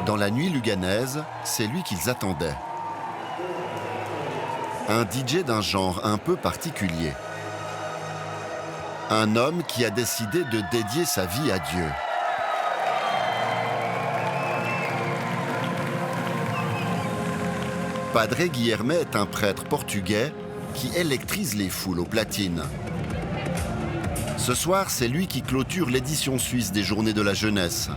Dans la nuit luganaise, c'est lui qu'ils attendaient. Un DJ d'un genre un peu particulier. Un homme qui a décidé de dédier sa vie à Dieu. Padre Guilherme est un prêtre portugais qui électrise les foules aux platines. Ce soir, c'est lui qui clôture l'édition suisse des Journées de la Jeunesse.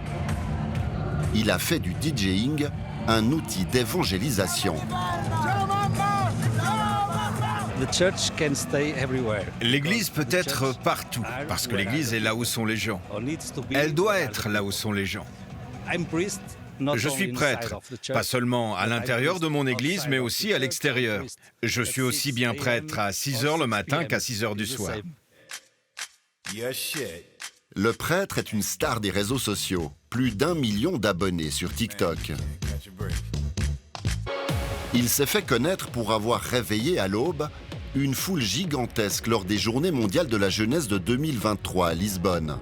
Il a fait du DJing un outil d'évangélisation. L'église peut être partout, parce que l'église est là où sont les gens. Elle doit être là où sont les gens. Je suis prêtre, pas seulement à l'intérieur de mon église, mais aussi à l'extérieur. Je suis aussi bien prêtre à 6 h le matin qu'à 6 h du soir. Le prêtre est une star des réseaux sociaux. Plus d'1 million d'abonnés sur TikTok. Il s'est fait connaître pour avoir réveillé à l'aube une foule gigantesque lors des Journées mondiales de la jeunesse de 2023 à Lisbonne.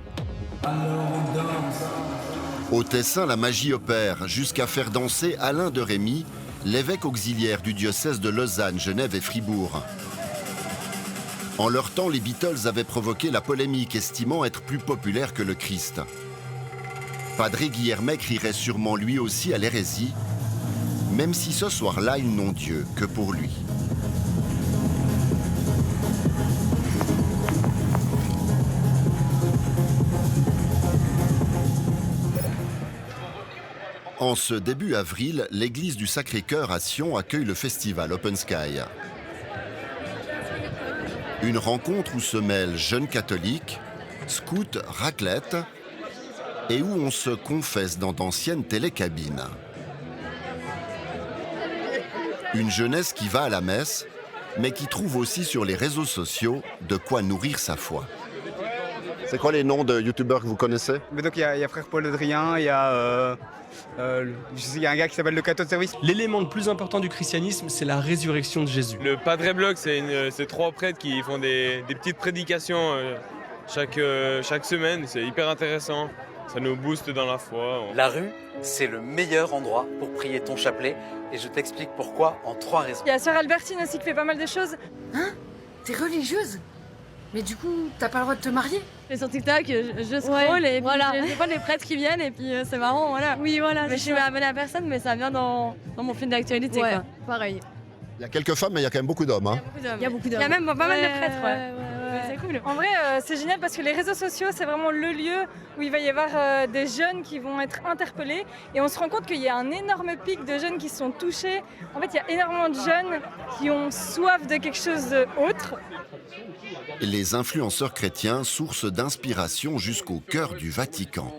Au Tessin, la magie opère jusqu'à faire danser Alain de Rémy, l'évêque auxiliaire du diocèse de Lausanne, Genève et Fribourg. En leur temps, les Beatles avaient provoqué la polémique, estimant être plus populaires que le Christ. Padre Guilherme crierait sûrement lui aussi à l'hérésie, même si ce soir-là, ils n'ont Dieu que pour lui. En ce début avril, l'église du Sacré-Cœur à Sion accueille le festival Open Sky. Une rencontre où se mêlent jeunes catholiques, scouts, raclette, et où on se confesse dans d'anciennes télécabines. Une jeunesse qui va à la messe, mais qui trouve aussi sur les réseaux sociaux de quoi nourrir sa foi. C'est quoi les noms de youtubeurs que vous connaissez? Donc il y a Frère Paul Adrien, il y a un gars qui s'appelle le Cateau de Service. L'élément le plus important du christianisme, c'est la résurrection de Jésus. Le Padre Blog, c'est 3 prêtres qui font des petites prédications chaque semaine. C'est hyper intéressant, ça nous booste dans la foi. La rue, c'est le meilleur endroit pour prier ton chapelet. Et je t'explique pourquoi en 3 raisons. Il y a Sœur Albertine aussi qui fait pas mal de choses. Hein? T'es religieuse? Mais du coup, t'as pas le droit de te marier? Et sur TikTok, je scroll et voilà. J'ai pas les prêtres qui viennent et puis c'est marrant, voilà. Oui, voilà. Mais je suis abonnée à personne, mais ça vient dans mon fil d'actualité, ouais, quoi. Pareil. Il y a quelques femmes, mais il y a quand même beaucoup d'hommes. Hein. Il y a beaucoup d'hommes. Il y a même pas mal de prêtres, ouais. C'est cool. En vrai, c'est génial parce que les réseaux sociaux, c'est vraiment le lieu où il va y avoir des jeunes qui vont être interpellés. Et on se rend compte qu'il y a un énorme pic de jeunes qui sont touchés. En fait, il y a énormément de jeunes qui ont soif de quelque chose d'autre. Les influenceurs chrétiens, source d'inspiration jusqu'au cœur du Vatican.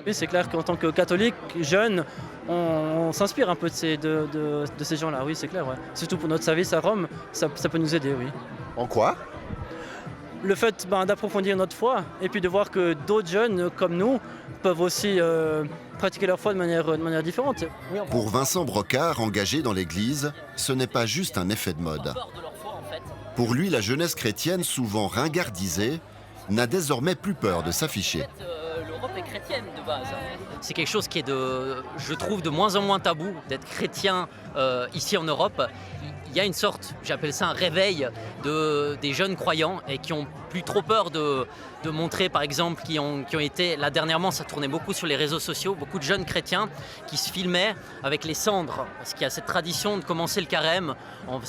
Oui, c'est clair qu'en tant que catholique jeune, on s'inspire un peu de ces gens-là, oui, c'est clair. Ouais. Surtout pour notre service à Rome, ça peut nous aider, oui. En quoi? Le fait d'approfondir notre foi et puis de voir que d'autres jeunes comme nous peuvent aussi pratiquer leur foi de manière différente. Pour Vincent Brocard, engagé dans l'Église, ce n'est pas juste un effet de mode. Pour lui, la jeunesse chrétienne, souvent ringardisée, n'a désormais plus peur de s'afficher. L'Europe est chrétienne de base. C'est quelque chose qui est, je trouve, de moins en moins tabou d'être chrétien ici en Europe. Il y a une sorte, j'appelle ça un réveil des jeunes croyants et qui ont plus trop peur de montrer, par exemple, qui ont été, là dernièrement ça tournait beaucoup sur les réseaux sociaux, beaucoup de jeunes chrétiens qui se filmaient avec les cendres, parce qu'il y a cette tradition de commencer le carême en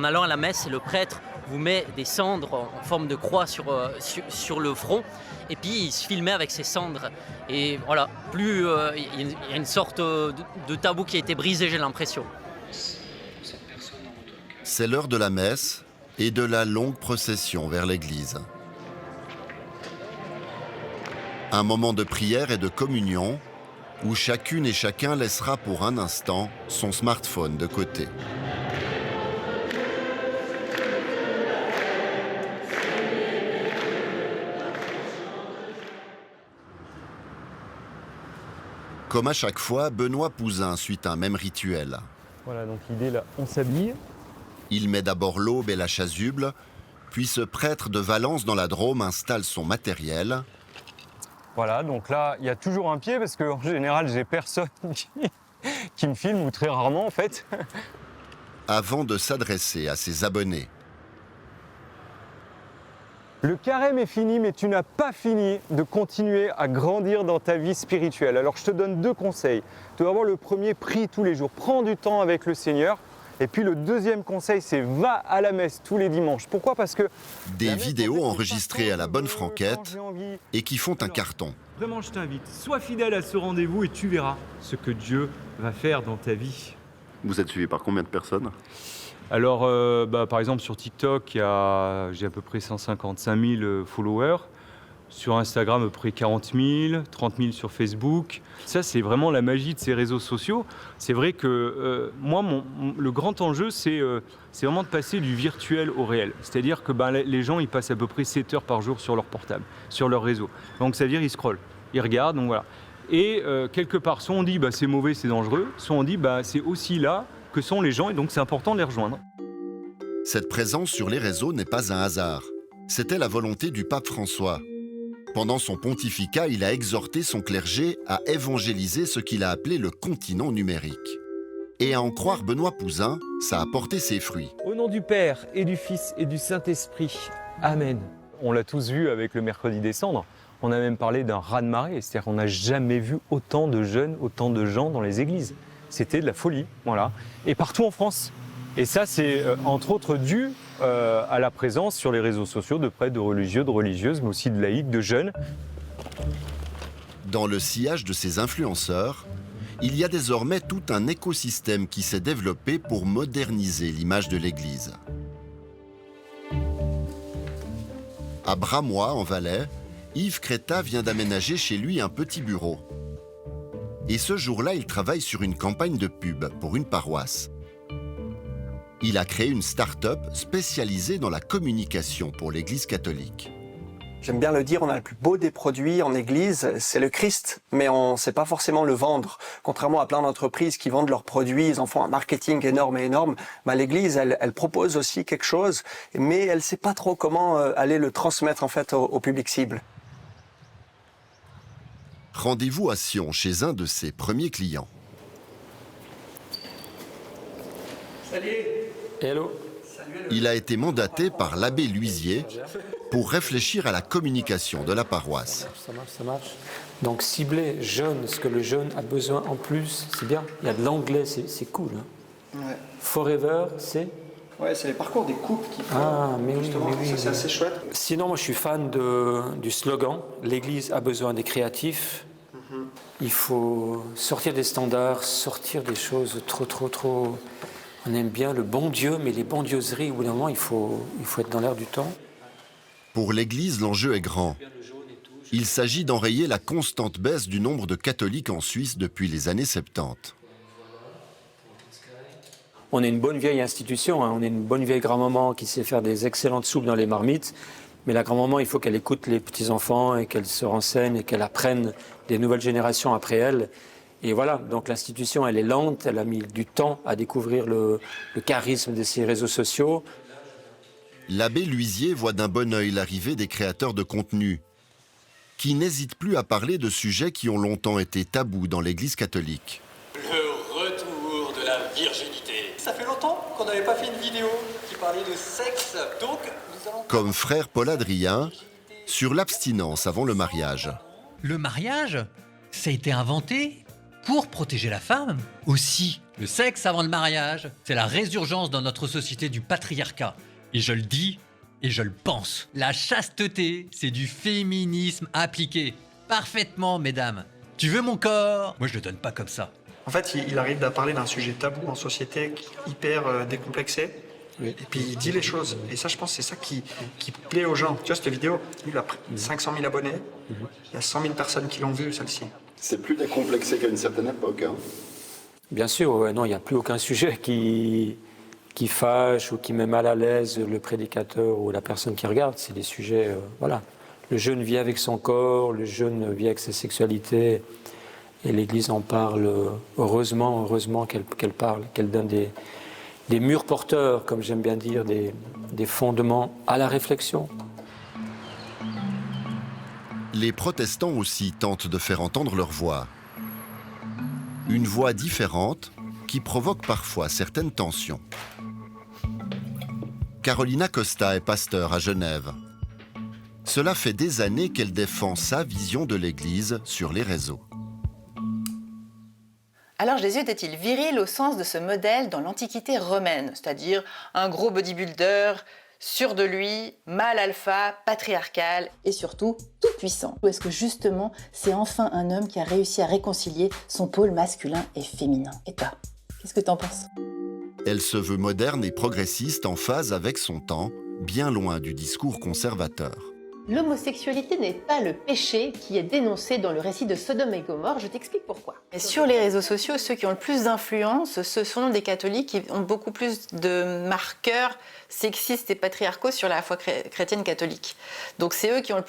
allant à la messe et le prêtre vous met des cendres en forme de croix sur le front et puis il se filmait avec ces cendres et voilà, il y a une sorte de tabou qui a été brisé, j'ai l'impression. C'est l'heure de la messe et de la longue procession vers l'église. Un moment de prière et de communion où chacune et chacun laissera pour un instant son smartphone de côté. Comme à chaque fois, Benoît Pouzin suit un même rituel. Voilà, donc l'idée là, on s'habille. Il met d'abord l'aube et la chasuble, puis ce prêtre de Valence dans la Drôme installe son matériel Voilà, donc là, il y a toujours un pied parce qu'en général, j'ai personne qui me filme, ou très rarement en fait. Avant de s'adresser à ses abonnés. Le carême est fini, mais tu n'as pas fini de continuer à grandir dans ta vie spirituelle. Alors je te donne 2 conseils. Tu vas voir, le premier, prie tous les jours, prends du temps avec le Seigneur. Et puis le deuxième conseil, c'est va à la messe tous les dimanches. Pourquoi ? Parce que des vidéos enregistrées à la bonne franquette et qui font un carton. Vraiment, je t'invite, sois fidèle à ce rendez-vous et tu verras ce que Dieu va faire dans ta vie. Vous êtes suivi par combien de personnes ? Alors, par exemple, sur TikTok, j'ai à peu près 155 000 followers. Sur Instagram, à peu près 40 000, 30 000 sur Facebook. Ça, c'est vraiment la magie de ces réseaux sociaux. C'est vrai que moi, le grand enjeu, c'est vraiment de passer du virtuel au réel. C'est-à-dire que les gens, ils passent à peu près 7 heures par jour sur leur portable, sur leur réseau. Donc, ça veut dire ils scrollent, ils regardent, donc voilà. Et quelque part, soit on dit c'est mauvais, c'est dangereux, soit on dit c'est aussi là que sont les gens, et donc c'est important de les rejoindre. Cette présence sur les réseaux n'est pas un hasard. C'était la volonté du pape François. Pendant son pontificat, il a exhorté son clergé à évangéliser ce qu'il a appelé le continent numérique. Et à en croire Benoît Pouzin, ça a porté ses fruits. Au nom du Père et du Fils et du Saint-Esprit. Amen. On l'a tous vu avec le mercredi des cendres. On a même parlé d'un raz-de-marée, c'est-à-dire qu'on n'a jamais vu autant de jeunes, autant de gens dans les églises. C'était de la folie, voilà. Et partout en France. Et ça, c'est entre autres dû à la présence sur les réseaux sociaux de prêtres, de religieux, de religieuses, mais aussi de laïcs, de jeunes. Dans le sillage de ces influenceurs, il y a désormais tout un écosystème qui s'est développé pour moderniser l'image de l'Église. À Bramois, en Valais, Yves Créta vient d'aménager chez lui un petit bureau. Et ce jour-là, il travaille sur une campagne de pub pour une paroisse. Il a créé une start-up spécialisée dans la communication pour l'Église catholique. J'aime bien le dire, on a le plus beau des produits en Église, c'est le Christ, mais on ne sait pas forcément le vendre. Contrairement à plein d'entreprises qui vendent leurs produits, ils en font un marketing énorme et énorme. L'Église, elle propose aussi quelque chose, mais elle ne sait pas trop comment aller le transmettre en fait au public cible. Rendez-vous à Sion chez un de ses premiers clients. Salut. Hello. Il a été mandaté par l'abbé Luisier pour réfléchir à la communication de la paroisse. Ça marche. Donc cibler jeune, ce que le jeune a besoin en plus, c'est bien. Il y a de l'anglais, c'est cool. Hein. Ouais. Forever, c'est... Ouais, c'est les parcours des couples qui font. Ah, mais oui, c'est assez chouette. Sinon, moi, je suis fan du slogan « L'Église a besoin des créatifs ». Il faut sortir des standards, sortir des choses trop... On aime bien le bon Dieu, mais les bondieuseries, au bout d'un moment, il faut être dans l'air du temps. Pour l'Église, l'enjeu est grand. Il s'agit d'enrayer la constante baisse du nombre de catholiques en Suisse depuis les années 70. On est une bonne vieille institution, hein. On est une bonne vieille grand-maman qui sait faire des excellentes soupes dans les marmites. Mais la grand-maman, il faut qu'elle écoute les petits-enfants et qu'elle se renseigne et qu'elle apprenne des nouvelles générations après elle. Et voilà, donc l'institution, elle est lente, elle a mis du temps à découvrir le charisme de ces réseaux sociaux. L'abbé Luisier voit d'un bon œil l'arrivée des créateurs de contenu, qui n'hésitent plus à parler de sujets qui ont longtemps été tabous dans l'Église catholique. Le retour de la virginité. Ça fait longtemps qu'on n'avait pas fait une vidéo qui parlait de sexe, donc nous allons... Comme frère Paul Adrien, sur l'abstinence avant le mariage. Le mariage, ça a été inventé pour protéger la femme. Aussi, le sexe avant le mariage, c'est la résurgence dans notre société du patriarcat. Et je le dis, et je le pense. La chasteté, c'est du féminisme appliqué. Parfaitement, mesdames. Tu veux mon corps? Moi, je le donne pas comme ça. En fait, il arrive à parler d'un sujet tabou en société, hyper décomplexé. Oui. Et puis il dit les choses. Et ça, je pense, c'est ça qui plaît aux gens. Tu vois, cette vidéo, il a 500 000 abonnés. Il y a 100 000 personnes qui l'ont vue, celle-ci. C'est plus décomplexé qu'à une certaine époque. Hein. Bien sûr, ouais, non, il n'y a plus aucun sujet qui fâche ou qui met mal à l'aise le prédicateur ou la personne qui regarde. C'est des sujets, voilà. Le jeune vit avec son corps, le jeune vit avec sa sexualité. Et l'Église en parle, heureusement qu'elle parle, qu'elle donne des murs porteurs, comme j'aime bien dire, des fondements à la réflexion. Les protestants aussi tentent de faire entendre leur voix. Une voix différente qui provoque parfois certaines tensions. Carolina Costa est pasteur à Genève. Cela fait des années qu'elle défend sa vision de l'Église sur les réseaux. Alors Jésus était-il viril au sens de ce modèle dans l'Antiquité romaine, c'est-à-dire un gros bodybuilder, sûr de lui, mâle alpha, patriarcal et surtout tout puissant? Ou est-ce que justement c'est enfin un homme qui a réussi à réconcilier son pôle masculin et féminin? Et toi, qu'est-ce que t'en penses? Elle se veut moderne et progressiste en phase avec son temps, bien loin du discours conservateur. L'homosexualité n'est pas le péché qui est dénoncé dans le récit de Sodome et Gomorrhe, je t'explique pourquoi. Et sur les réseaux sociaux, ceux qui ont le plus d'influence, ce sont des catholiques qui ont beaucoup plus de marqueurs sexistes et patriarcaux sur la foi chrétienne catholique. Donc c'est eux qui ont le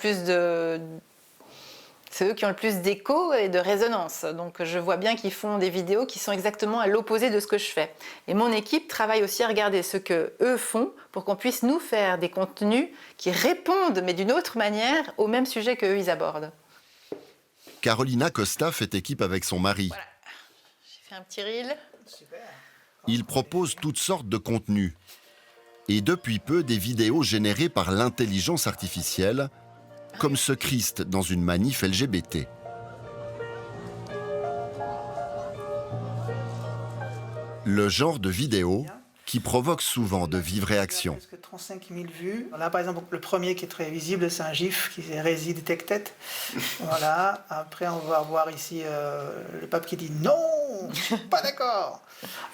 plus d'écho et de résonance. Donc je vois bien qu'ils font des vidéos qui sont exactement à l'opposé de ce que je fais. Et mon équipe travaille aussi à regarder ce que eux font pour qu'on puisse nous faire des contenus qui répondent, mais d'une autre manière, au même sujet qu'eux ils abordent. Carolina Costa fait équipe avec son mari. Voilà. J'ai fait un petit reel. Super. Ils proposent toutes sortes de contenus. Et depuis peu, des vidéos générées par l'intelligence artificielle, comme ce Christ dans une manif LGBT. Le genre de vidéo qui provoque souvent de vives réactions. Presque 35 000 vues. Là, par exemple, le premier qui est très visible, c'est un gif qui est Hérésie Detected. Voilà. Après, on va voir ici le pape qui dit « Non, je ne suis pas d'accord.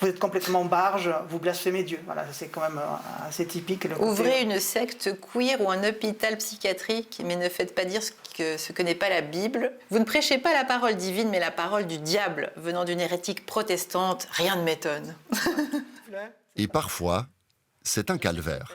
Vous êtes complètement barge, vous blasphémez Dieu. » Voilà, c'est quand même assez typique. Ouvrez une secte queer ou un hôpital psychiatrique, mais ne faites pas dire ce que n'est pas la Bible. Vous ne prêchez pas la parole divine, mais la parole du diable, venant d'une hérétique protestante. Rien ne m'étonne. Et parfois, c'est un calvaire.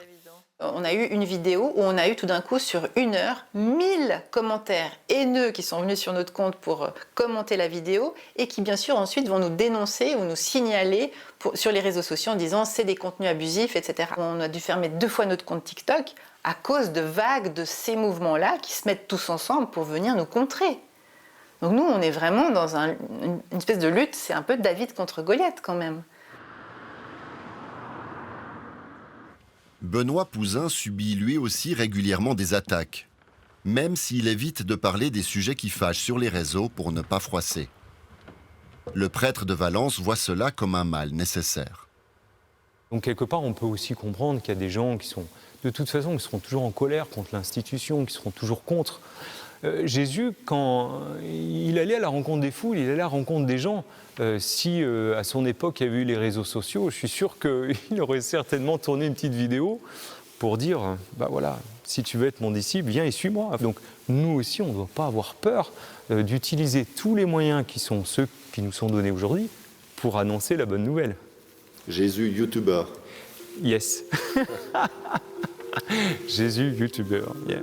On a eu une vidéo où on a eu tout d'un coup, sur 1 heure, 1000 commentaires haineux qui sont venus sur notre compte pour commenter la vidéo et qui, bien sûr, ensuite vont nous dénoncer ou nous signaler sur les réseaux sociaux en disant c'est des contenus abusifs, etc. On a dû fermer 2 fois notre compte TikTok à cause de vagues de ces mouvements-là qui se mettent tous ensemble pour venir nous contrer. Donc nous, on est vraiment dans une espèce de lutte, c'est un peu David contre Goliath quand même. Benoît Pouzin subit lui aussi régulièrement des attaques, même s'il évite de parler des sujets qui fâchent sur les réseaux pour ne pas froisser. Le prêtre de Valence voit cela comme un mal nécessaire. Donc quelque part, on peut aussi comprendre qu'il y a des gens qui sont, de toute façon, qui seront toujours en colère contre l'institution, qui seront toujours contre. Jésus, quand il allait à la rencontre des foules, il allait à la rencontre des gens. Si à son époque il y avait eu les réseaux sociaux, je suis sûr qu'il aurait certainement tourné une petite vidéo pour dire bah voilà, si tu veux être mon disciple, viens et suis-moi. Donc nous aussi, on ne doit pas avoir peur d'utiliser tous les moyens qui sont ceux qui nous sont donnés aujourd'hui pour annoncer la bonne nouvelle. Jésus, youtubeur. Yes. Jésus, youtubeur. Yeah.